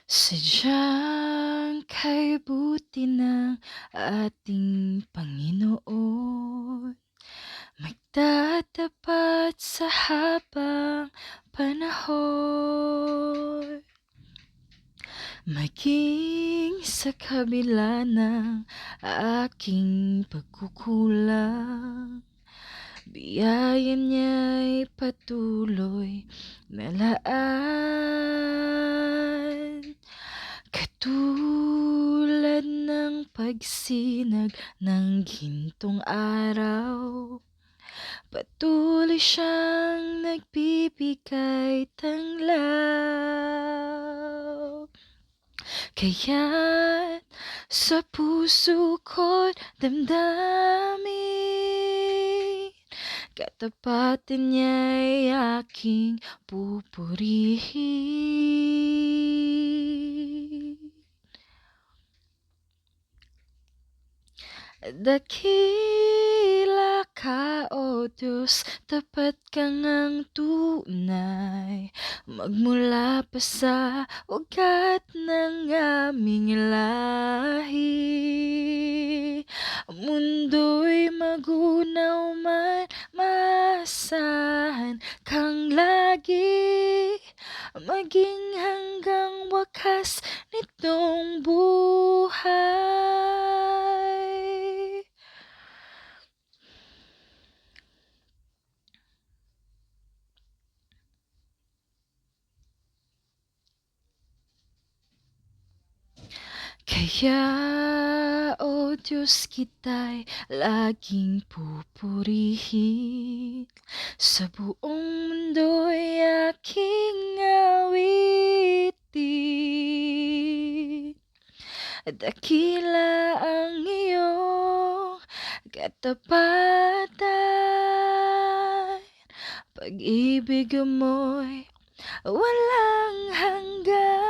Sadyang kay buti ng ating Panginoon, magtatapat sa habang panahon. Maging sa kabila ng aking pagkukulang, biyaya niya'y patuloy na laan. Katulad ng pagsinag ng gintong araw, patuloy siyang nagbibigay tanglaw. Kaya't sa puso ko't damdamin, katapatan niya'y aking pupurihin. Dakila ka, O Diyos, tapat ka ngang tunay, magmula pa sa ugat ng aming lahi. Mundo'y magunaw man, maasahan kang lagi, maging hanggang wakas nitong buhay. Kaya, O Diyos, kita'y laging pupurihin, sa buong mundo'y aking awitin. Dakila ang iyong katapatan, pag-ibig mo'y walang hanggan,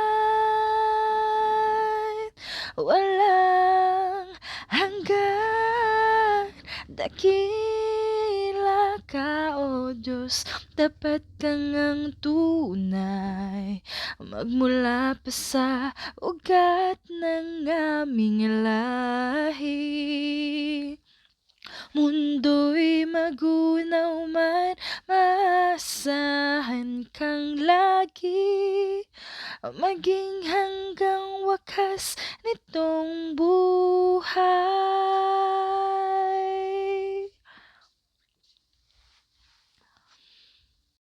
walang hanggan. Dakila ka, O Diyos, tapat ka ngang tunay, magmula pa sa ugat ng aming lahi. Mundo'y magunaw man, maasahan kang lagi, maging hanggang wakas nitong buhay.